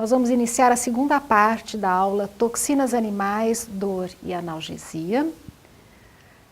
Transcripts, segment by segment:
nós vamos iniciar a segunda parte da aula Toxinas Animais, Dor e Analgesia.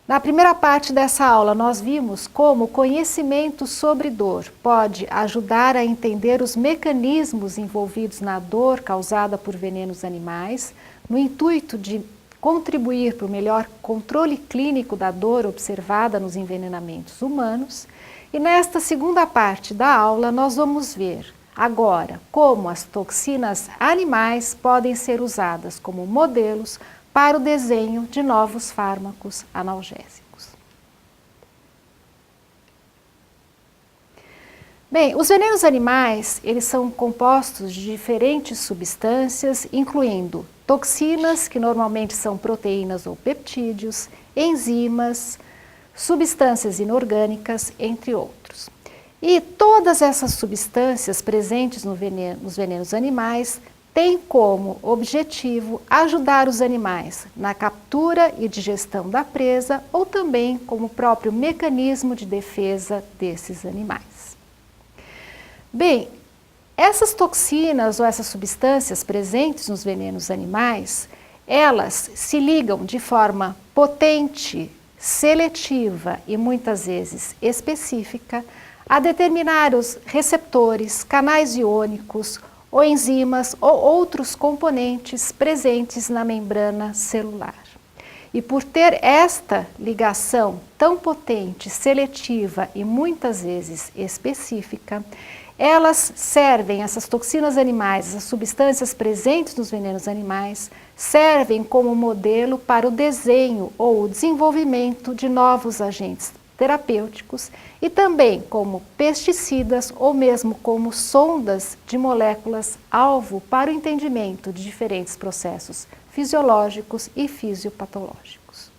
Na primeira parte dessa aula, nós vimos como o conhecimento sobre dor pode ajudar a entender os mecanismos envolvidos na dor causada por venenos animais, no intuito de contribuir para o melhor controle clínico da dor observada nos envenenamentos humanos. E nesta segunda parte da aula, nós vamos ver agora como as toxinas animais podem ser usadas como modelos para o desenho de novos fármacos analgésicos. Bem, os venenos animais, eles são compostos de diferentes substâncias, incluindo toxinas, que normalmente são proteínas ou peptídeos, enzimas, substâncias inorgânicas, entre outros. E todas essas substâncias presentes nos venenos animais tem como objetivo ajudar os animais na captura e digestão da presa ou também como próprio mecanismo de defesa desses animais. Bem, essas toxinas ou essas substâncias presentes nos venenos animais, elas se ligam de forma potente, seletiva e muitas vezes específica a determinados receptores, canais iônicos, ou enzimas ou outros componentes presentes na membrana celular. E por ter esta ligação tão potente, seletiva e muitas vezes específica, elas servem, essas toxinas animais, essas substâncias presentes nos venenos animais, servem como modelo para o desenho ou o desenvolvimento de novos agentes terapêuticos e também como pesticidas ou mesmo como sondas de moléculas-alvo para o entendimento de diferentes processos fisiológicos e fisiopatológicos.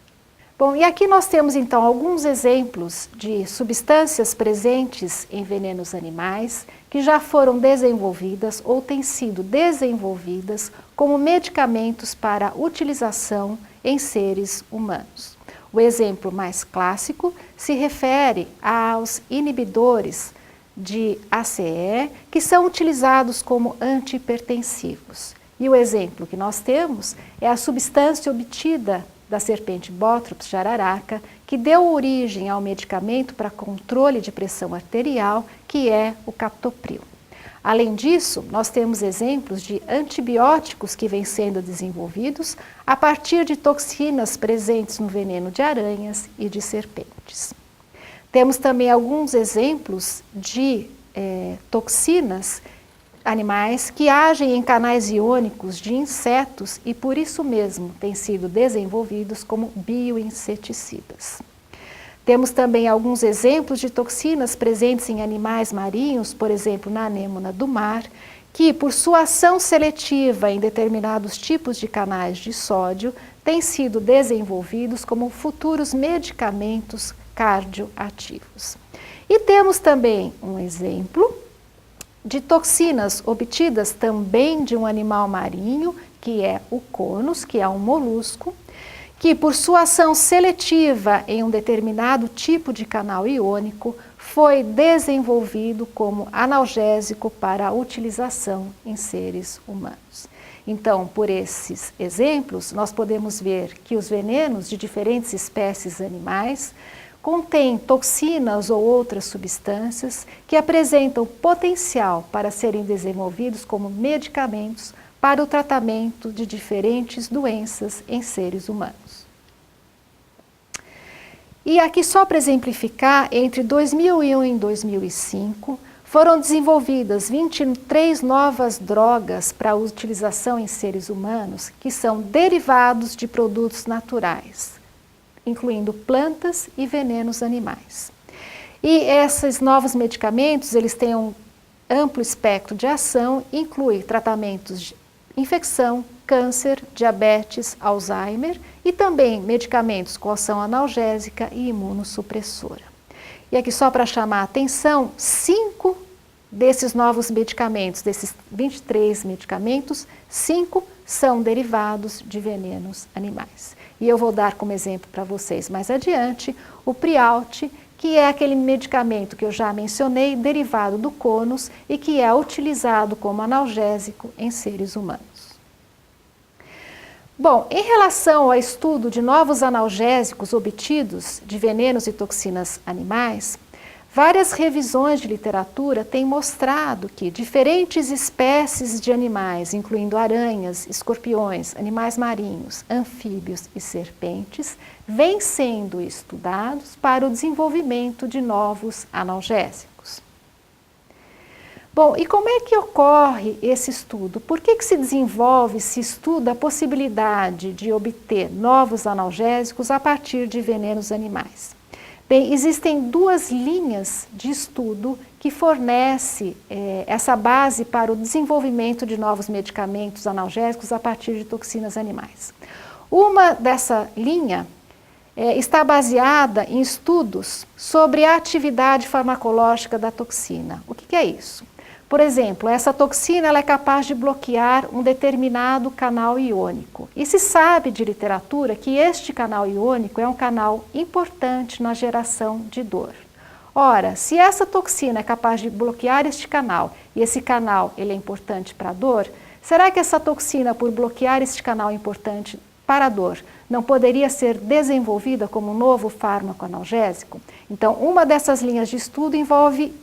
Bom, e aqui nós temos então alguns exemplos de substâncias presentes em venenos animais que já foram desenvolvidas ou têm sido desenvolvidas como medicamentos para utilização em seres humanos. O exemplo mais clássico se refere aos inibidores de ACE, que são utilizados como antihipertensivos. E o exemplo que nós temos é a substância obtida da serpente Botrops jararaca, que deu origem ao medicamento para controle de pressão arterial, que é o captopril. Além disso, nós temos exemplos de antibióticos que vêm sendo desenvolvidos a partir de toxinas presentes no veneno de aranhas e de serpentes. Temos também alguns exemplos de toxinas animais que agem em canais iônicos de insetos e por isso mesmo têm sido desenvolvidos como bioinseticidas. Temos também alguns exemplos de toxinas presentes em animais marinhos, por exemplo, na anêmona do mar, que por sua ação seletiva em determinados tipos de canais de sódio, têm sido desenvolvidos como futuros medicamentos cardioativos. E temos também um exemplo de toxinas obtidas também de um animal marinho, que é o conus, que é um molusco, que por sua ação seletiva em um determinado tipo de canal iônico foi desenvolvido como analgésico para a utilização em seres humanos. Então, por esses exemplos, nós podemos ver que os venenos de diferentes espécies animais contêm toxinas ou outras substâncias que apresentam potencial para serem desenvolvidos como medicamentos para o tratamento de diferentes doenças em seres humanos. E aqui só para exemplificar, entre 2001 e 2005, foram desenvolvidas 23 novas drogas para utilização em seres humanos que são derivados de produtos naturais, incluindo plantas e venenos animais. E esses novos medicamentos, eles têm um amplo espectro de ação, inclui tratamentos de infecção, câncer, diabetes, Alzheimer e também medicamentos com ação analgésica e imunossupressora. E aqui só para chamar a atenção, 5 desses novos medicamentos, desses 23 medicamentos, 5 são derivados de venenos animais. E eu vou dar como exemplo para vocês mais adiante o Prialt, que é aquele medicamento que eu já mencionei, derivado do Conus e que é utilizado como analgésico em seres humanos. Bom, em relação ao estudo de novos analgésicos obtidos de venenos e toxinas animais, várias revisões de literatura têm mostrado que diferentes espécies de animais, incluindo aranhas, escorpiões, animais marinhos, anfíbios e serpentes, vêm sendo estudados para o desenvolvimento de novos analgésicos. Bom, e como é que ocorre esse estudo? Por que se desenvolve, se estuda a possibilidade de obter novos analgésicos a partir de venenos animais? Bem, existem duas linhas de estudo que fornecem essa base para o desenvolvimento de novos medicamentos analgésicos a partir de toxinas animais. Uma dessa linha está baseada em estudos sobre a atividade farmacológica da toxina. O que é isso? Por exemplo, essa toxina ela é capaz de bloquear um determinado canal iônico. E se sabe de literatura que este canal iônico é um canal importante na geração de dor. Ora, se essa toxina é capaz de bloquear este canal e esse canal ele é importante para a dor, será que essa toxina, por bloquear este canal importante para a dor, não poderia ser desenvolvida como um novo fármaco analgésico? Então, uma dessas linhas de estudo envolve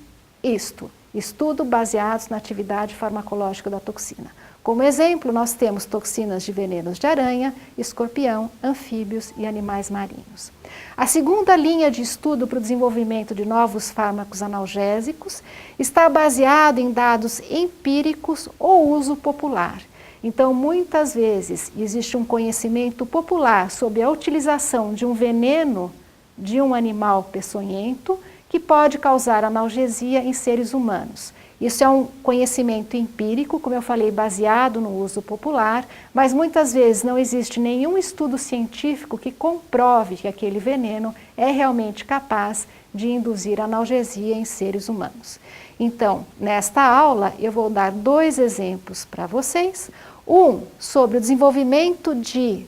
isto. Estudo baseados na atividade farmacológica da toxina. Como exemplo, nós temos toxinas de venenos de aranha, escorpião, anfíbios e animais marinhos. A segunda linha de estudo para o desenvolvimento de novos fármacos analgésicos está baseado em dados empíricos ou uso popular. Então, muitas vezes, existe um conhecimento popular sobre a utilização de um veneno de um animal peçonhento que pode causar analgesia em seres humanos. Isso é um conhecimento empírico, como eu falei, baseado no uso popular, mas muitas vezes não existe nenhum estudo científico que comprove que aquele veneno é realmente capaz de induzir analgesia em seres humanos. Então, nesta aula, eu vou dar dois exemplos para vocês. Um sobre o desenvolvimento de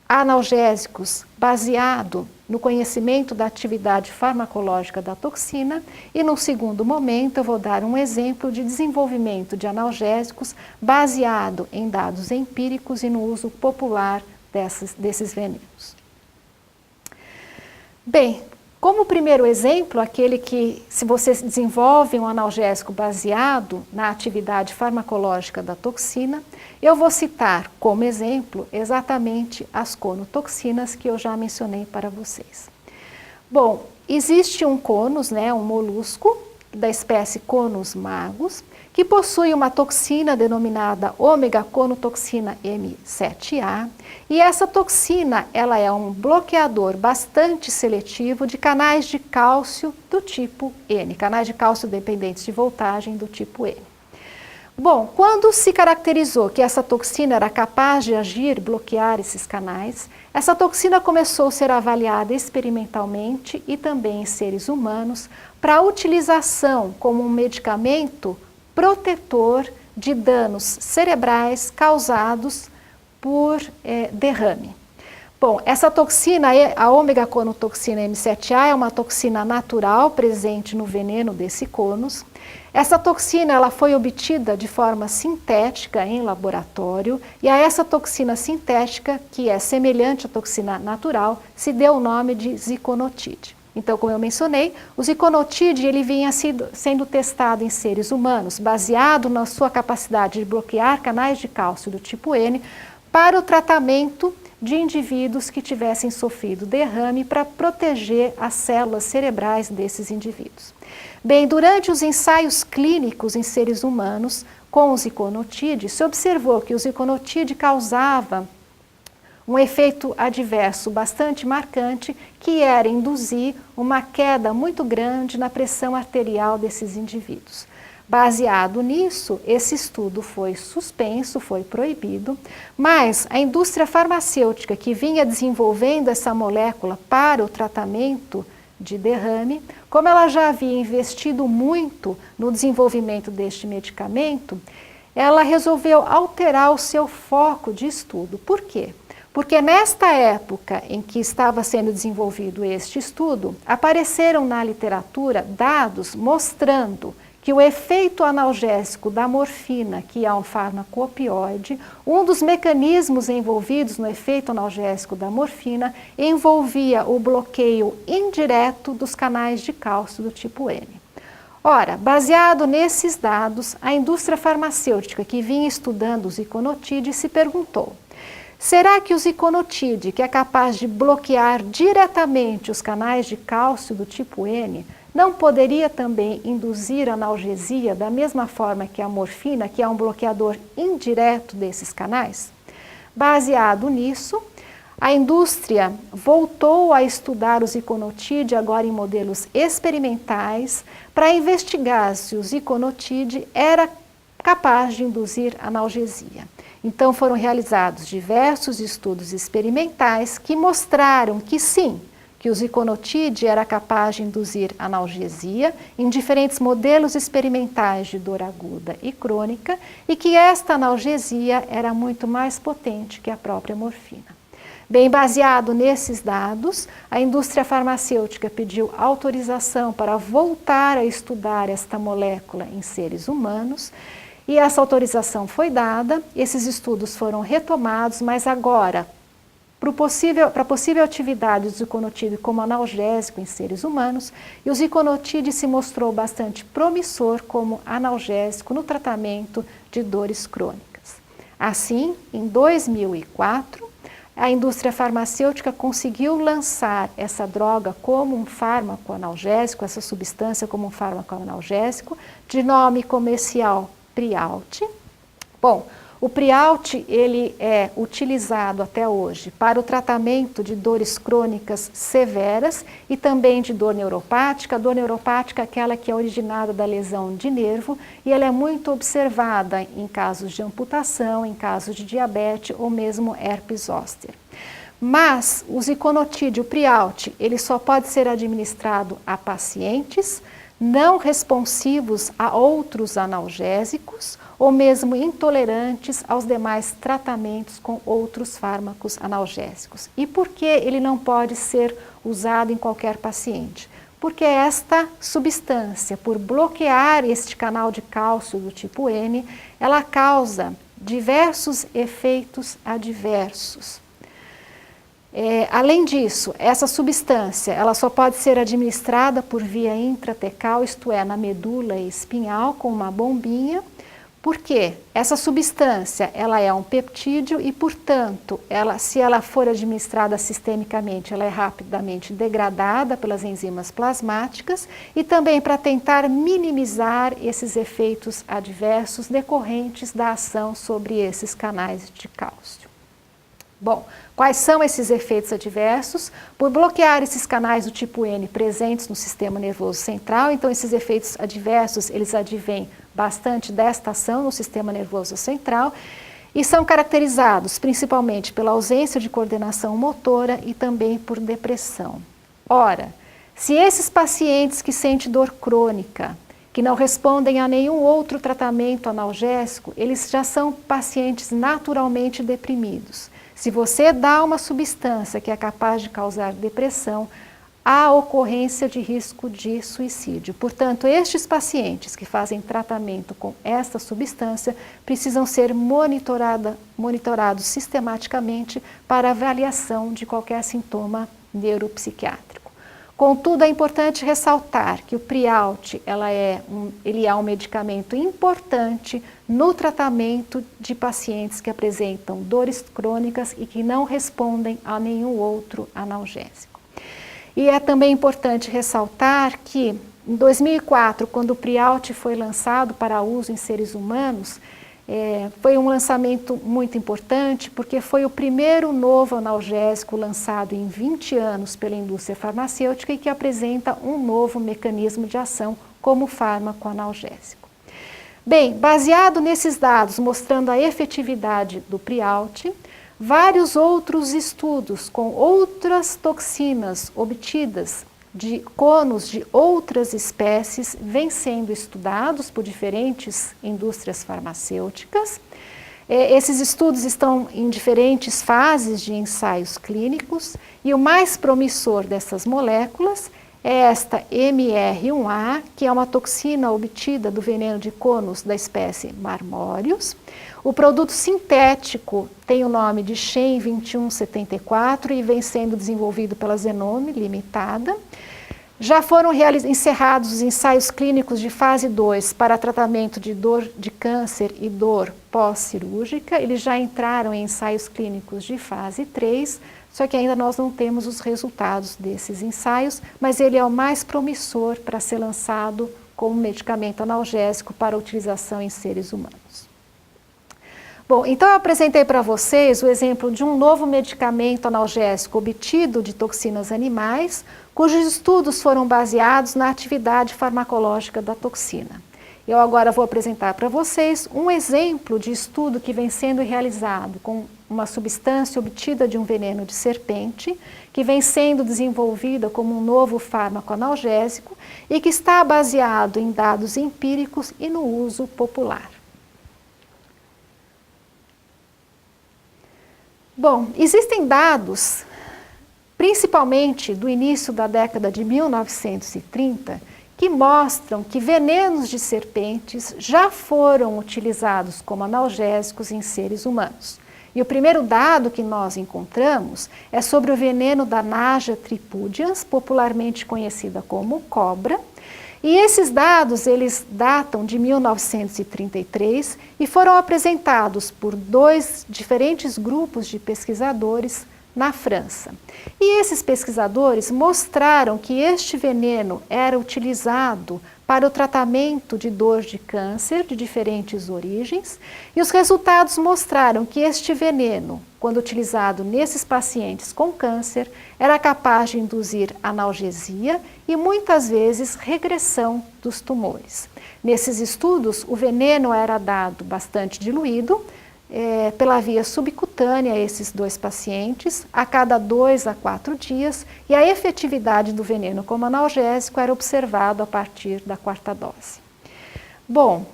analgésicos baseado no conhecimento da atividade farmacológica da toxina e, num segundo momento, eu vou dar um exemplo de desenvolvimento de analgésicos baseado em dados empíricos e no uso popular desses venenos. Bem, como primeiro exemplo, aquele que, se você desenvolve um analgésico baseado na atividade farmacológica da toxina, eu vou citar como exemplo exatamente as conotoxinas que eu já mencionei para vocês. Bom, existe um conus, um molusco da espécie Conus magus, que possui uma toxina denominada ômega-conotoxina M7A, e essa toxina ela é um bloqueador bastante seletivo de canais de cálcio do tipo N, canais de cálcio dependentes de voltagem do tipo N. Bom, quando se caracterizou que essa toxina era capaz de agir, bloquear esses canais, essa toxina começou a ser avaliada experimentalmente e também em seres humanos para utilização como um medicamento protetor de danos cerebrais causados por derrame. Bom, essa toxina, a ômega-conotoxina M7A, é uma toxina natural presente no veneno desse conus. Essa toxina ela foi obtida de forma sintética em laboratório e a essa toxina sintética, que é semelhante à toxina natural, se deu o nome de ziconotide. Então, como eu mencionei, o ziconotide ele vinha sendo testado em seres humanos, baseado na sua capacidade de bloquear canais de cálcio do tipo N para o tratamento de indivíduos que tivessem sofrido derrame para proteger as células cerebrais desses indivíduos. Bem, durante os ensaios clínicos em seres humanos com o ziconotide, se observou que o ziconotide causava um efeito adverso bastante marcante, que era induzir uma queda muito grande na pressão arterial desses indivíduos. Baseado nisso, esse estudo foi suspenso, foi proibido, mas a indústria farmacêutica que vinha desenvolvendo essa molécula para o tratamento de derrame, como ela já havia investido muito no desenvolvimento deste medicamento, ela resolveu alterar o seu foco de estudo. Por quê? Porque nesta época em que estava sendo desenvolvido este estudo, apareceram na literatura dados mostrando que o efeito analgésico da morfina, que é um fármaco opioide, um dos mecanismos envolvidos no efeito analgésico da morfina envolvia o bloqueio indireto dos canais de cálcio do tipo N. Ora, baseado nesses dados, a indústria farmacêutica que vinha estudando o ziconotide se perguntou: será que o ziconotide, que é capaz de bloquear diretamente os canais de cálcio do tipo N, não poderia também induzir analgesia da mesma forma que a morfina, que é um bloqueador indireto desses canais? Baseado nisso, a indústria voltou a estudar o ziconotide agora em modelos experimentais para investigar se o ziconotide era capaz de induzir analgesia. Então foram realizados diversos estudos experimentais que mostraram que sim, que o ziconotide era capaz de induzir analgesia em diferentes modelos experimentais de dor aguda e crônica e que esta analgesia era muito mais potente que a própria morfina. Bem, baseado nesses dados, a indústria farmacêutica pediu autorização para voltar a estudar esta molécula em seres humanos e essa autorização foi dada, esses estudos foram retomados, mas agora, para a possível atividade do ziconotide como analgésico em seres humanos, e o ziconotide se mostrou bastante promissor como analgésico no tratamento de dores crônicas. Assim, em 2004, a indústria farmacêutica conseguiu lançar essa droga como um fármaco analgésico, essa substância como um fármaco analgésico, de nome comercial Prialt. Bom, o Prialt ele é utilizado até hoje para o tratamento de dores crônicas severas e também de dor neuropática. A dor neuropática é aquela que é originada da lesão de nervo e ela é muito observada em casos de amputação, em casos de diabetes ou mesmo herpes zoster. Mas o ziconotide, o Prialt, ele só pode ser administrado a pacientes não responsivos a outros analgésicos ou mesmo intolerantes aos demais tratamentos com outros fármacos analgésicos. E por que ele não pode ser usado em qualquer paciente? Porque esta substância, por bloquear este canal de cálcio do tipo N, ela causa diversos efeitos adversos. Além disso, essa substância ela só pode ser administrada por via intratecal, isto é, na medula espinhal com uma bombinha, porque essa substância ela é um peptídeo e, portanto, se ela for administrada sistemicamente, ela é rapidamente degradada pelas enzimas plasmáticas e também para tentar minimizar esses efeitos adversos decorrentes da ação sobre esses canais de cálcio. Bom, quais são esses efeitos adversos? Por bloquear esses canais do tipo N presentes no sistema nervoso central, então esses efeitos adversos, eles advêm bastante desta ação no sistema nervoso central e são caracterizados principalmente pela ausência de coordenação motora e também por depressão. Ora, se esses pacientes que sentem dor crônica, que não respondem a nenhum outro tratamento analgésico, eles já são pacientes naturalmente deprimidos. Se você dá uma substância que é capaz de causar depressão, há ocorrência de risco de suicídio. Portanto, estes pacientes que fazem tratamento com esta substância precisam ser monitorados sistematicamente para avaliação de qualquer sintoma neuropsiquiátrico. Contudo, é importante ressaltar que o Prialt ele é um medicamento importante no tratamento de pacientes que apresentam dores crônicas e que não respondem a nenhum outro analgésico. E é também importante ressaltar que em 2004, quando o Prialt foi lançado para uso em seres humanos, foi um lançamento muito importante porque foi o primeiro novo analgésico lançado em 20 anos pela indústria farmacêutica e que apresenta um novo mecanismo de ação como fármaco analgésico. Bem, baseado nesses dados mostrando a efetividade do Prialt, vários outros estudos com outras toxinas obtidas de conos de outras espécies vêm sendo estudados por diferentes indústrias farmacêuticas. Esses estudos estão em diferentes fases de ensaios clínicos e o mais promissor dessas moléculas é esta MR1A, que é uma toxina obtida do veneno de conus da espécie Marmorius. O produto sintético tem o nome de Shen 2174 e vem sendo desenvolvido pela Zenome Limitada. Já foram encerrados os ensaios clínicos de fase 2 para tratamento de dor de câncer e dor pós-cirúrgica. Eles já entraram em ensaios clínicos de fase 3, só que ainda nós não temos os resultados desses ensaios, mas ele é o mais promissor para ser lançado como medicamento analgésico para utilização em seres humanos. Bom, então eu apresentei para vocês o exemplo de um novo medicamento analgésico obtido de toxinas animais, cujos estudos foram baseados na atividade farmacológica da toxina. Eu agora vou apresentar para vocês um exemplo de estudo que vem sendo realizado com uma substância obtida de um veneno de serpente, que vem sendo desenvolvida como um novo fármaco analgésico e que está baseado em dados empíricos e no uso popular. Bom, existem dados, principalmente do início da década de 1930, que mostram que venenos de serpentes já foram utilizados como analgésicos em seres humanos. E o primeiro dado que nós encontramos é sobre o veneno da Naja tripudians, popularmente conhecida como cobra. E esses dados, eles datam de 1933 e foram apresentados por 2 diferentes grupos de pesquisadores na França. E esses pesquisadores mostraram que este veneno era utilizado para o tratamento de dor de câncer de diferentes origens, e os resultados mostraram que este veneno, quando utilizado nesses pacientes com câncer, era capaz de induzir analgesia e muitas vezes regressão dos tumores. Nesses estudos, o veneno era dado bastante diluído, pela via subcutânea a esses 2 pacientes, a cada 2 a 4 dias, e a efetividade do veneno como analgésico era observado a partir da 4ª dose. Bom,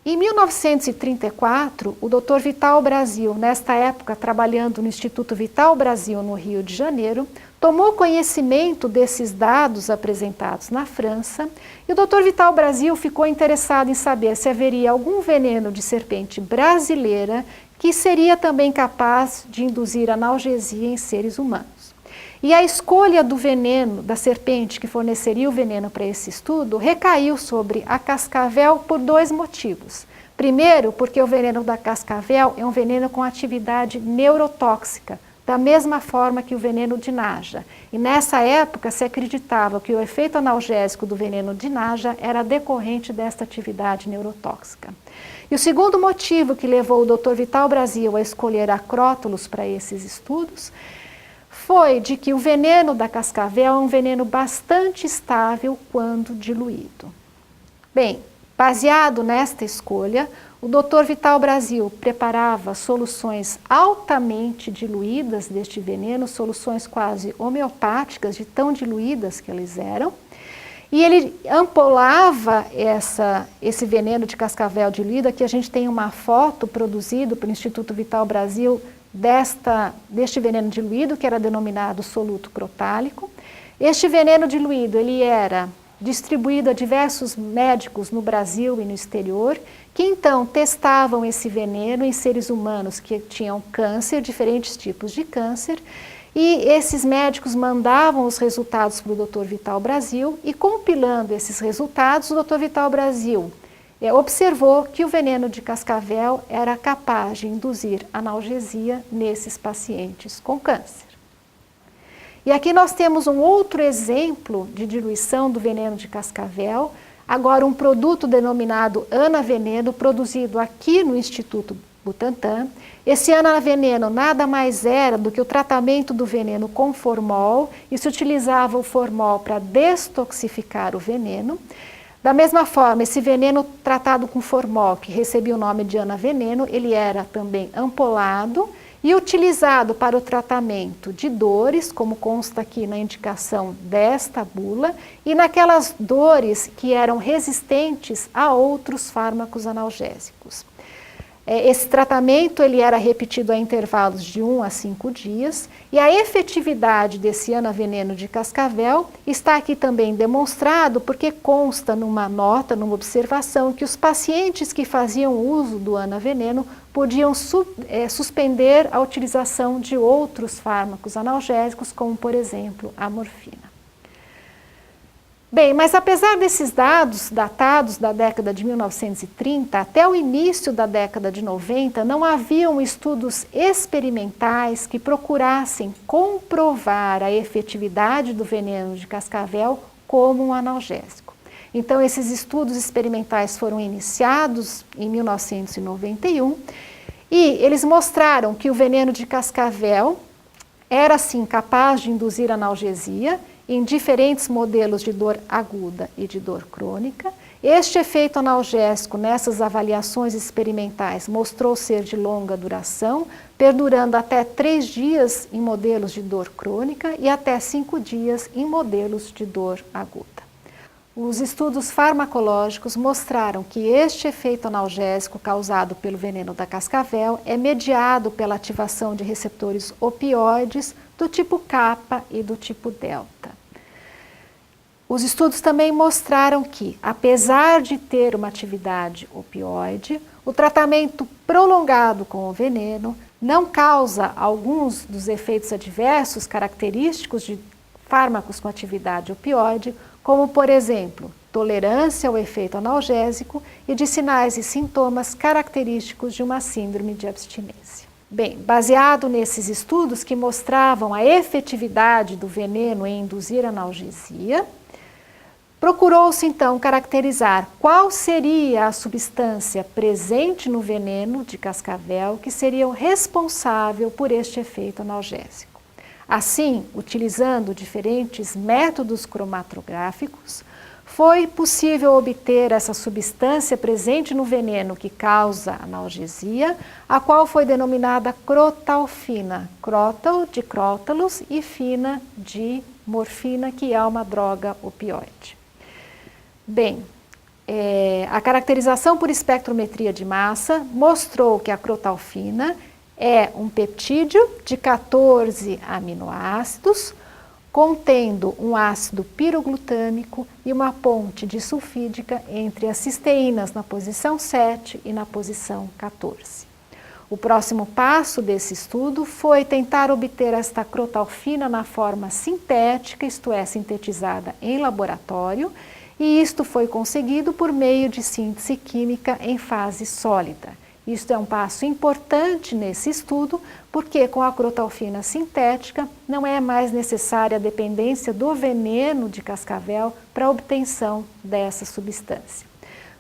em 1934, o Dr. Vital Brasil, nesta época trabalhando no Instituto Vital Brasil no Rio de Janeiro, tomou conhecimento desses dados apresentados na França e o Dr. Vital Brasil ficou interessado em saber se haveria algum veneno de serpente brasileira que seria também capaz de induzir analgesia em seres humanos. E a escolha do veneno, da serpente que forneceria o veneno para esse estudo, recaiu sobre a cascavel por 2 motivos. Primeiro, porque o veneno da cascavel é um veneno com atividade neurotóxica, da mesma forma que o veneno de Naja. E nessa época se acreditava que o efeito analgésico do veneno de Naja era decorrente desta atividade neurotóxica. E o segundo motivo que levou o Dr. Vital Brasil a escolher acrótulos para esses estudos foi de que o veneno da cascavel é um veneno bastante estável quando diluído. Bem, baseado nesta escolha, o Dr. Vital Brasil preparava soluções altamente diluídas deste veneno, soluções quase homeopáticas, de tão diluídas que eles eram, e ele ampolava esse veneno de cascavel diluído. Aqui a gente tem uma foto produzida pelo Instituto Vital Brasil deste veneno diluído, que era denominado soluto crotálico. Este veneno diluído, ele era distribuído a diversos médicos no Brasil e no exterior, que então testavam esse veneno em seres humanos que tinham câncer, diferentes tipos de câncer, e esses médicos mandavam os resultados para o Dr. Vital Brasil, e compilando esses resultados, o Dr. Vital Brasil observou que o veneno de cascavel era capaz de induzir analgesia nesses pacientes com câncer. E aqui nós temos um outro exemplo de diluição do veneno de cascavel, agora um produto denominado anaveneno, produzido aqui no Instituto Butantan. Esse anaveneno nada mais era do que o tratamento do veneno com formol, e se utilizava o formol para destoxificar o veneno. Da mesma forma, esse veneno tratado com formol, que recebia o nome de anaveneno, ele era também ampolado e utilizado para o tratamento de dores, como consta aqui na indicação desta bula, e naquelas dores que eram resistentes a outros fármacos analgésicos. Esse tratamento ele era repetido a intervalos de 1 a 5 dias e a efetividade desse anaveneno de cascavel está aqui também demonstrado porque consta numa nota, numa observação, que os pacientes que faziam uso do anaveneno podiam suspender a utilização de outros fármacos analgésicos, como por exemplo a morfina. Bem, mas apesar desses dados datados da década de 1930 até o início da década de 90, não haviam estudos experimentais que procurassem comprovar a efetividade do veneno de cascavel como um analgésico. Então, esses estudos experimentais foram iniciados em 1991 e eles mostraram que o veneno de cascavel era, sim, capaz de induzir analgesia em diferentes modelos de dor aguda e de dor crônica. Este efeito analgésico nessas avaliações experimentais mostrou ser de longa duração, perdurando até 3 dias em modelos de dor crônica e até 5 dias em modelos de dor aguda. Os estudos farmacológicos mostraram que este efeito analgésico causado pelo veneno da cascavel é mediado pela ativação de receptores opioides do tipo kappa e do tipo delta. Os estudos também mostraram que, apesar de ter uma atividade opioide, o tratamento prolongado com o veneno não causa alguns dos efeitos adversos característicos de fármacos com atividade opioide, como, por exemplo, tolerância ao efeito analgésico e de sinais e sintomas característicos de uma síndrome de abstinência. Bem, baseado nesses estudos que mostravam a efetividade do veneno em induzir analgesia, procurou-se então caracterizar qual seria a substância presente no veneno de cascavel que seria o responsável por este efeito analgésico. Assim, utilizando diferentes métodos cromatográficos, foi possível obter essa substância presente no veneno que causa analgesia, a qual foi denominada crotalfina, crótal de crótalos e fina de morfina, que é uma droga opioide. Bem, a caracterização por espectrometria de massa mostrou que a crotalfina é um peptídeo de 14 aminoácidos, contendo um ácido piroglutâmico e uma ponte disulfídica entre as cisteínas na posição 7 e na posição 14. O próximo passo desse estudo foi tentar obter esta crotalfina na forma sintética, isto é, sintetizada em laboratório, e isto foi conseguido por meio de síntese química em fase sólida. Isto é um passo importante nesse estudo, porque com a crotalfina sintética não é mais necessária a dependência do veneno de cascavel para a obtenção dessa substância.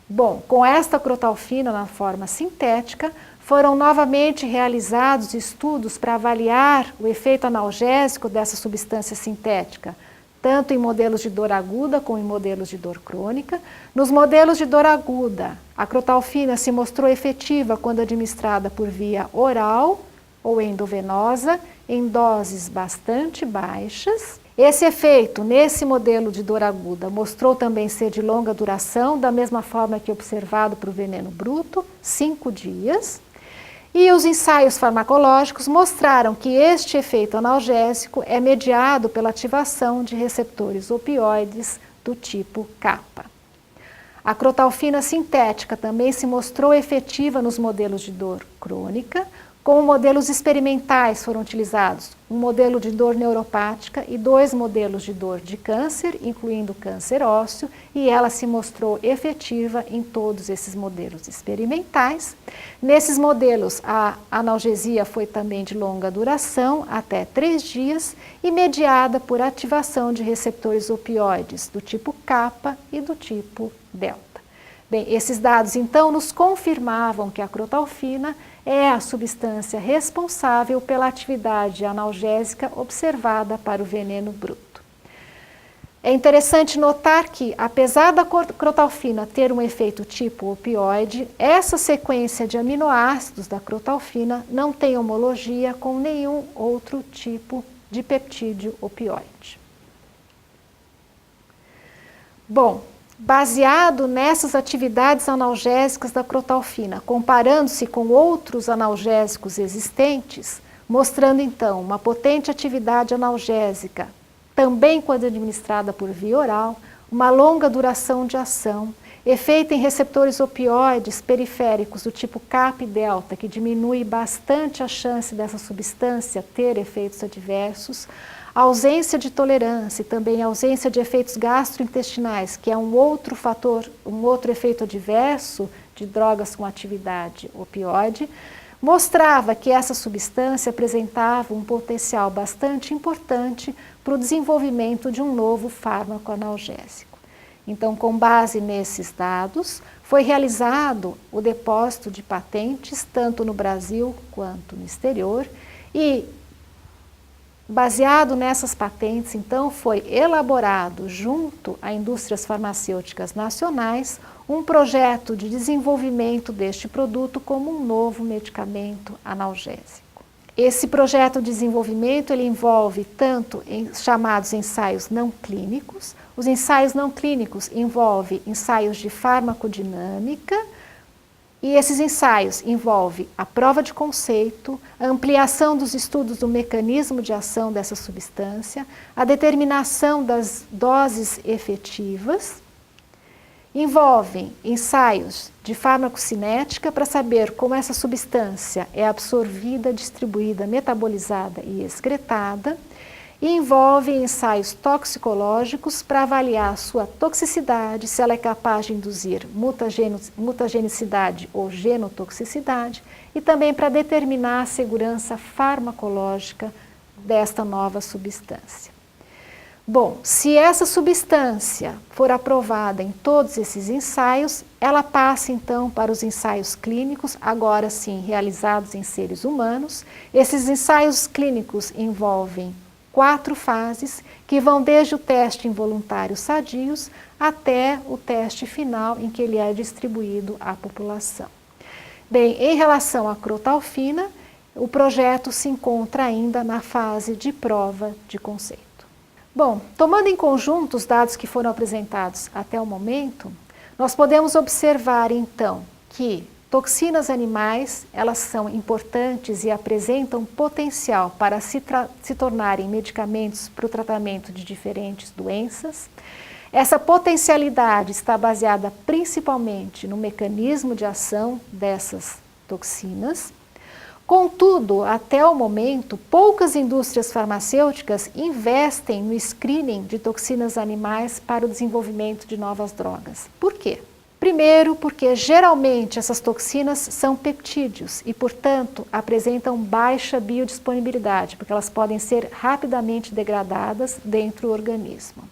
Bom, com esta crotalfina na forma sintética, foram novamente realizados estudos para avaliar o efeito analgésico dessa substância sintética, tanto em modelos de dor aguda como em modelos de dor crônica. Nos modelos de dor aguda, a crotalfina se mostrou efetiva quando administrada por via oral ou endovenosa, em doses bastante baixas. Esse efeito, nesse modelo de dor aguda, mostrou também ser de longa duração, da mesma forma que observado para o veneno bruto, 5 dias. E os ensaios farmacológicos mostraram que este efeito analgésico é mediado pela ativação de receptores opioides do tipo kappa. A crotalfina sintética também se mostrou efetiva nos modelos de dor crônica. Como modelos experimentais foram utilizados um modelo de dor neuropática e 2 modelos de dor de câncer, incluindo câncer ósseo, e ela se mostrou efetiva em todos esses modelos experimentais. Nesses modelos, a analgesia foi também de longa duração, até 3 dias, e mediada por ativação de receptores opioides do tipo kappa e do tipo delta. Bem, esses dados então nos confirmavam que a crotalfina é a substância responsável pela atividade analgésica observada para o veneno bruto. É interessante notar que, apesar da crotalfina ter um efeito tipo opioide, essa sequência de aminoácidos da crotalfina não tem homologia com nenhum outro tipo de peptídeo opioide. Bom, baseado nessas atividades analgésicas da crotalfina, comparando-se com outros analgésicos existentes, mostrando então uma potente atividade analgésica, também quando administrada por via oral, uma longa duração de ação, efeito em receptores opioides periféricos do tipo kappa e delta, que diminui bastante a chance dessa substância ter efeitos adversos, ausência de tolerância e também ausência de efeitos gastrointestinais, que é um outro fator, um outro efeito adverso de drogas com atividade opioide, mostrava que essa substância apresentava um potencial bastante importante para o desenvolvimento de um novo fármaco analgésico. Então, com base nesses dados, foi realizado o depósito de patentes, tanto no Brasil quanto no exterior, e baseado nessas patentes, então, foi elaborado, junto a indústrias farmacêuticas nacionais, um projeto de desenvolvimento deste produto como um novo medicamento analgésico. Esse projeto de desenvolvimento ele envolve tanto chamados ensaios não clínicos. Os ensaios não clínicos envolvem ensaios de farmacodinâmica, e esses ensaios envolvem a prova de conceito, a ampliação dos estudos do mecanismo de ação dessa substância, a determinação das doses efetivas, envolvem ensaios de farmacocinética para saber como essa substância é absorvida, distribuída, metabolizada e excretada, e envolve ensaios toxicológicos para avaliar a sua toxicidade, se ela é capaz de induzir mutagenicidade ou genotoxicidade, e também para determinar a segurança farmacológica desta nova substância. Bom, se essa substância for aprovada em todos esses ensaios, ela passa então para os ensaios clínicos, agora sim realizados em seres humanos. Esses ensaios clínicos envolvem 4 fases, que vão desde o teste em voluntários sadios até o teste final em que ele é distribuído à população. Bem, em relação à crotalfina, o projeto se encontra ainda na fase de prova de conceito. Bom, tomando em conjunto os dados que foram apresentados até o momento, nós podemos observar então que toxinas animais, elas são importantes e apresentam potencial para se tornarem medicamentos para o tratamento de diferentes doenças. Essa potencialidade está baseada principalmente no mecanismo de ação dessas toxinas. Contudo, até o momento, poucas indústrias farmacêuticas investem no screening de toxinas animais para o desenvolvimento de novas drogas. Por quê? Primeiro, porque geralmente essas toxinas são peptídeos e, portanto, apresentam baixa biodisponibilidade, porque elas podem ser rapidamente degradadas dentro do organismo.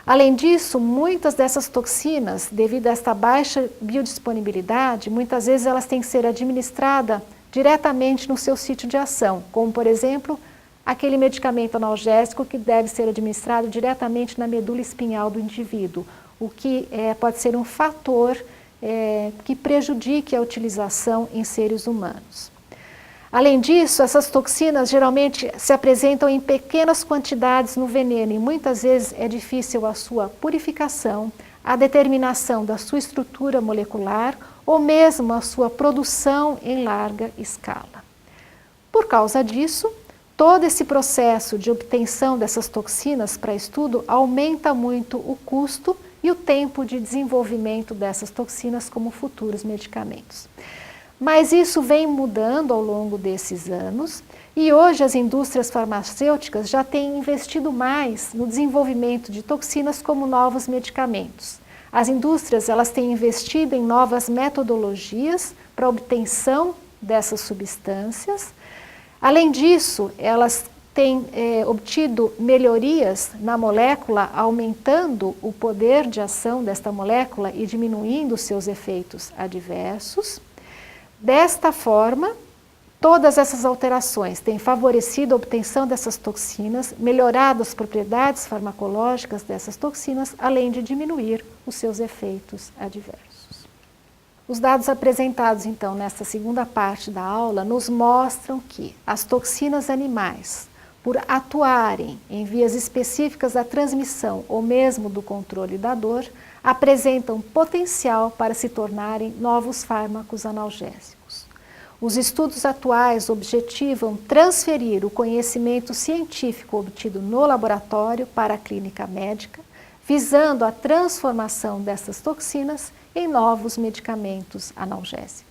Além disso, muitas dessas toxinas, devido a esta baixa biodisponibilidade, muitas vezes elas têm que ser administradas diretamente no seu sítio de ação, como, por exemplo, aquele medicamento analgésico que deve ser administrado diretamente na medula espinhal do indivíduo, o que pode ser um fator que prejudique a utilização em seres humanos. Além disso, essas toxinas geralmente se apresentam em pequenas quantidades no veneno e muitas vezes é difícil a sua purificação, a determinação da sua estrutura molecular ou mesmo a sua produção em larga escala. Por causa disso, todo esse processo de obtenção dessas toxinas para estudo aumenta muito o custo e o tempo de desenvolvimento dessas toxinas como futuros medicamentos. Mas isso vem mudando ao longo desses anos e hoje as indústrias farmacêuticas já têm investido mais no desenvolvimento de toxinas como novos medicamentos. As indústrias elas têm investido em novas metodologias para a obtenção dessas substâncias. Além disso, elas têm obtido melhorias na molécula, aumentando o poder de ação desta molécula e diminuindo seus efeitos adversos. Desta forma, todas essas alterações têm favorecido a obtenção dessas toxinas, melhorado as propriedades farmacológicas dessas toxinas, além de diminuir os seus efeitos adversos. Os dados apresentados, então, nesta segunda parte da aula, nos mostram que as toxinas animais por atuarem em vias específicas da transmissão ou mesmo do controle da dor, apresentam potencial para se tornarem novos fármacos analgésicos. Os estudos atuais objetivam transferir o conhecimento científico obtido no laboratório para a clínica médica, visando a transformação dessas toxinas em novos medicamentos analgésicos.